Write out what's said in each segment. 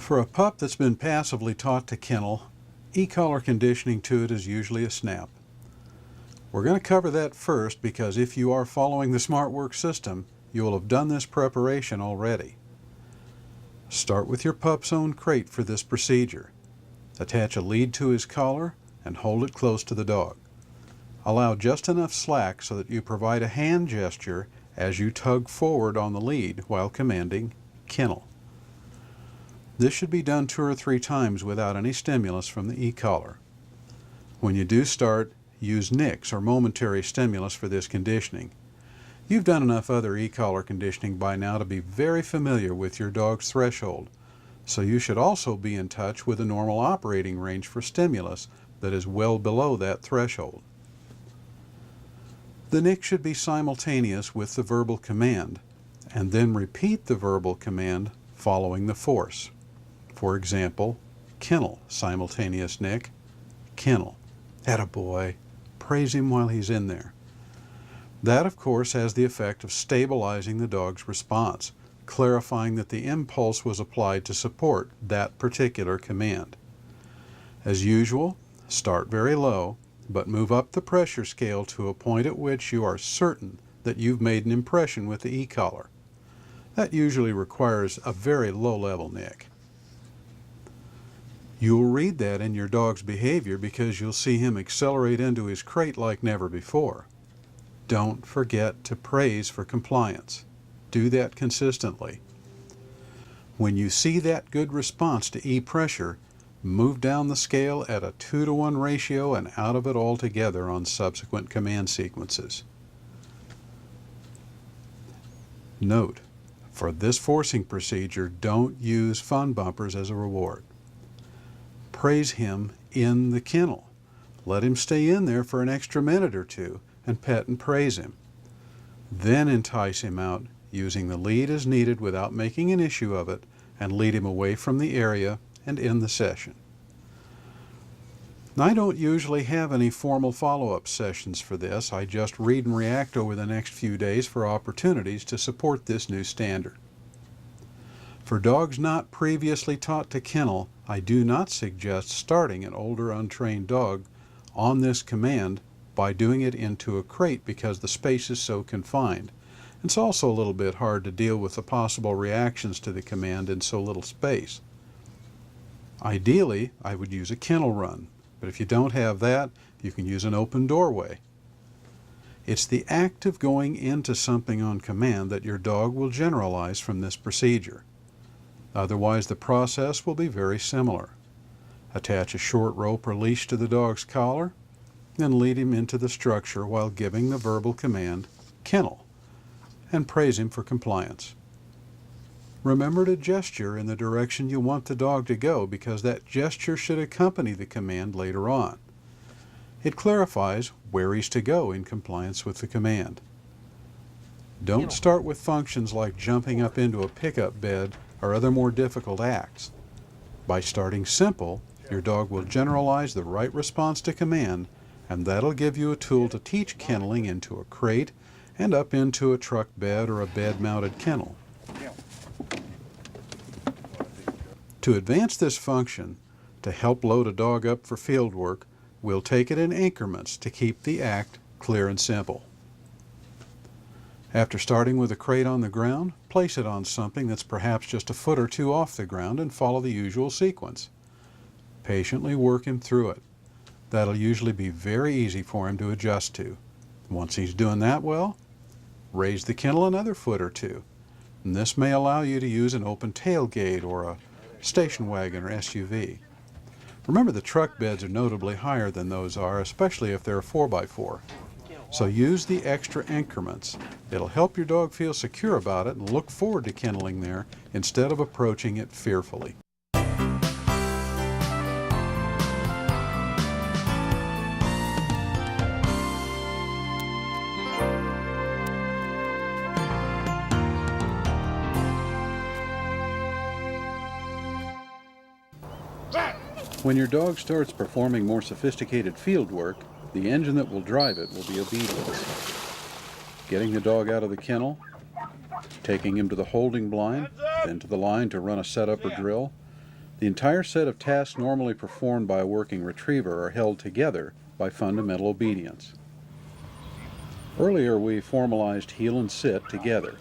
For a pup that's been passively taught to kennel, e-collar conditioning to it is usually a snap. We're going to cover that first because if you are following the SmartWorks system, you will have done this preparation already. Start with your pup's own crate for this procedure. Attach a lead to his collar and hold it close to the dog. Allow just enough slack so that you provide a hand gesture as you tug forward on the lead while commanding kennel. This should be done 2 or 3 times without any stimulus from the e-collar. When you do start, use NICs or momentary stimulus for this conditioning. You've done enough other e-collar conditioning by now to be very familiar with your dog's threshold, so you should also be in touch with a normal operating range for stimulus that is well below that threshold. The NIC should be simultaneous with the verbal command, and then repeat the verbal command following the force. For example, kennel, simultaneous NIC, kennel. Attaboy. Praise him while he's in there. That, of course, has the effect of stabilizing the dog's response, clarifying that the impulse was applied to support that particular command. As usual, start very low, but move up the pressure scale to a point at which you are certain that you've made an impression with the e-collar. That usually requires a very low-level NIC. You'll read that in your dog's behavior because you'll see him accelerate into his crate like never before. Don't forget to praise for compliance. Do that consistently. When you see that good response to E-pressure, move down the scale at a 2-to-1 ratio and out of it altogether on subsequent command sequences. Note, for this forcing procedure, don't use fun bumpers as a reward. Praise him in the kennel. Let him stay in there for an extra minute or two and pet and praise him. Then entice him out using the lead as needed without making an issue of it, and lead him away from the area and end the session. Now, I don't usually have any formal follow-up sessions for this. I just read and react over the next few days for opportunities to support this new standard. For dogs not previously taught to kennel, I do not suggest starting an older untrained dog on this command by doing it into a crate because the space is so confined. It's also a little bit hard to deal with the possible reactions to the command in so little space. Ideally, I would use a kennel run, but if you don't have that, you can use an open doorway. It's the act of going into something on command that your dog will generalize from this procedure. Otherwise, the process will be very similar. Attach a short rope or leash to the dog's collar, then lead him into the structure while giving the verbal command, kennel, and praise him for compliance. Remember to gesture in the direction you want the dog to go because that gesture should accompany the command later on. It clarifies where he's to go in compliance with the command. Don't start with functions like jumping up into a pickup bed or other more difficult acts. By starting simple, your dog will generalize the right response to command, and that'll give you a tool to teach kenneling into a crate and up into a truck bed or a bed-mounted kennel. To advance this function, to help load a dog up for field work, we'll take it in increments to keep the act clear and simple. After starting with a crate on the ground, place it on something that's perhaps just a foot or two off the ground and follow the usual sequence. Patiently work him through it. That'll usually be very easy for him to adjust to. Once he's doing that well, raise the kennel another foot or two. And this may allow you to use an open tailgate or a station wagon or SUV. Remember, the truck beds are notably higher than those are, especially if they're a 4x4. So use the extra increments. It'll help your dog feel secure about it and look forward to kenneling there instead of approaching it fearfully. When your dog starts performing more sophisticated field work, the engine that will drive it will be obedience. Getting the dog out of the kennel, taking him to the holding blind, then to the line to run a setup or drill, The entire set of tasks normally performed by a working retriever are held together by fundamental obedience. Earlier we formalized heel and sit together.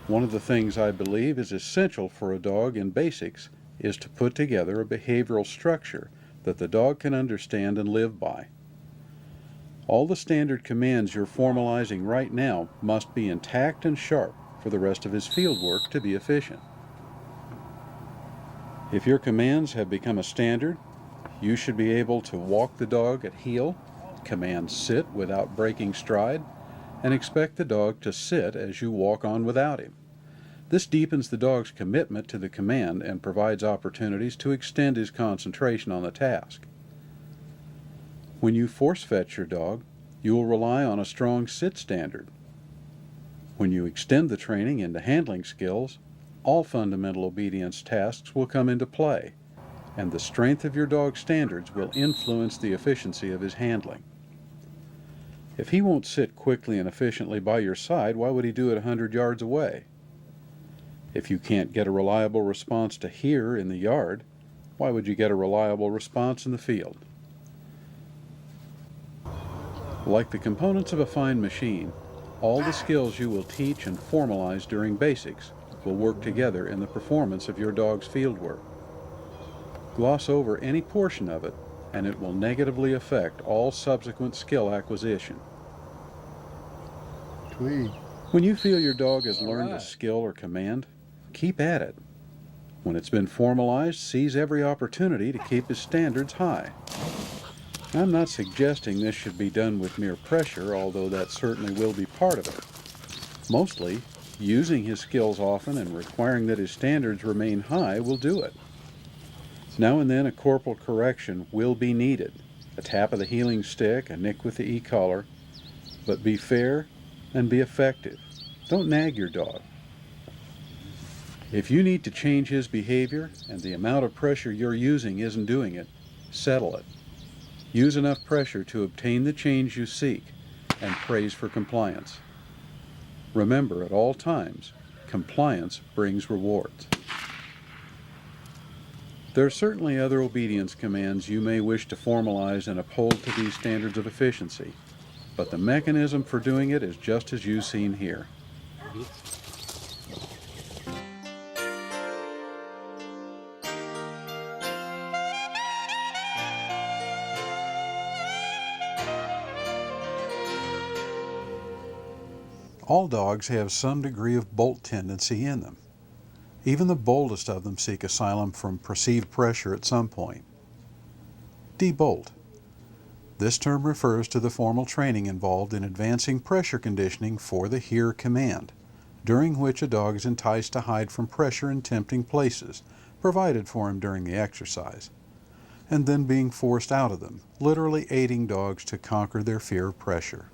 One of the things I believe is essential for a dog in basics is to put together a behavioral structure that the dog can understand and live by. All the standard commands you're formalizing right now must be intact and sharp for the rest of his field work to be efficient. If your commands have become a standard, you should be able to walk the dog at heel, command sit without breaking stride, and expect the dog to sit as you walk on without him. This deepens the dog's commitment to the command and provides opportunities to extend his concentration on the task. When you force fetch your dog, you will rely on a strong sit standard. When you extend the training into handling skills, all fundamental obedience tasks will come into play, and the strength of your dog's standards will influence the efficiency of his handling. If he won't sit quickly and efficiently by your side, why would he do it 100 yards away? If you can't get a reliable response to here in the yard, why would you get a reliable response in the field? Like the components of a fine machine, all the skills you will teach and formalize during basics will work together in the performance of your dog's field work. Gloss over any portion of it, and it will negatively affect all subsequent skill acquisition. When you feel your dog has learned a skill or command, keep at it. When it's been formalized, seize every opportunity to keep his standards high. I'm not suggesting this should be done with mere pressure, although that certainly will be part of it. Mostly, using his skills often and requiring that his standards remain high will do it. Now and then a corporal correction will be needed, a tap of the heeling stick, a nick with the e-collar, but be fair and be effective. Don't nag your dog. If you need to change his behavior and the amount of pressure you're using isn't doing it, settle it. Use enough pressure to obtain the change you seek and praise for compliance. Remember, at all times, compliance brings rewards. There are certainly other obedience commands you may wish to formalize and uphold to these standards of efficiency, but the mechanism for doing it is just as you've seen here. All dogs have some degree of bolt tendency in them. Even the boldest of them seek asylum from perceived pressure at some point. Debolt. This term refers to the formal training involved in advancing pressure conditioning for the here command, during which a dog is enticed to hide from pressure in tempting places, provided for him during the exercise, and then being forced out of them, literally aiding dogs to conquer their fear of pressure.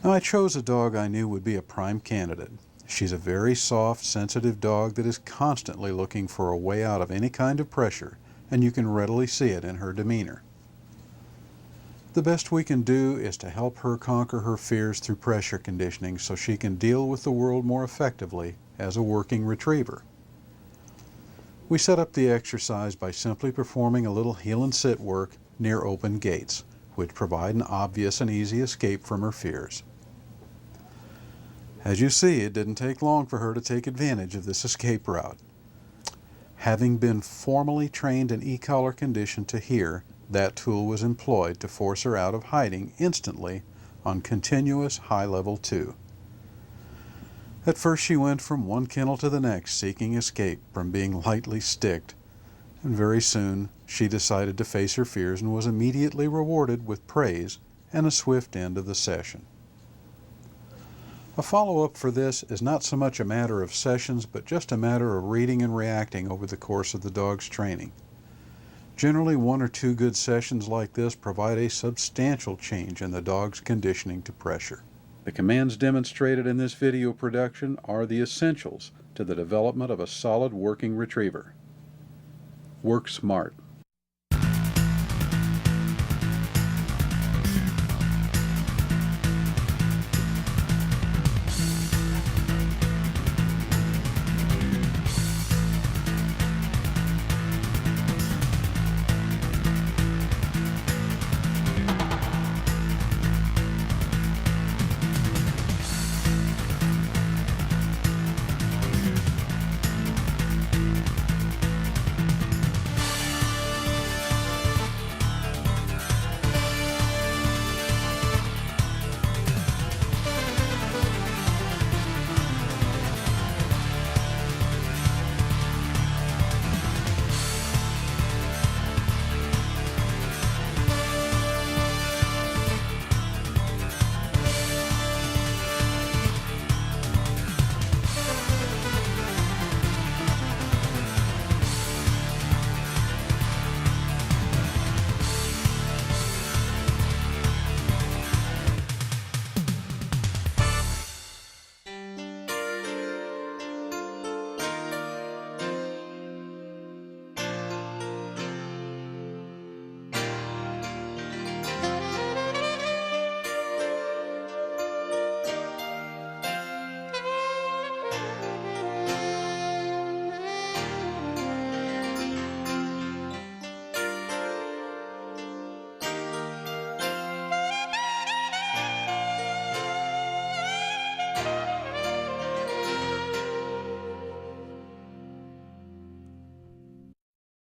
Now, I chose a dog I knew would be a prime candidate. She's a very soft, sensitive dog that is constantly looking for a way out of any kind of pressure, and you can readily see it in her demeanor. The best we can do is to help her conquer her fears through pressure conditioning so she can deal with the world more effectively as a working retriever. We set up the exercise by simply performing a little heel and sit work near open gates, which provide an obvious and easy escape from her fears. As you see, it didn't take long for her to take advantage of this escape route. Having been formally trained in e-collar condition to hear, that tool was employed to force her out of hiding instantly on continuous high level 2. At first she went from one kennel to the next seeking escape from being lightly sticked, and very soon she decided to face her fears and was immediately rewarded with praise and a swift end of the session. A follow-up for this is not so much a matter of sessions, but just a matter of reading and reacting over the course of the dog's training. Generally, 1 or 2 good sessions like this provide a substantial change in the dog's conditioning to pressure. The commands demonstrated in this video production are the essentials to the development of a solid working retriever. Work smart.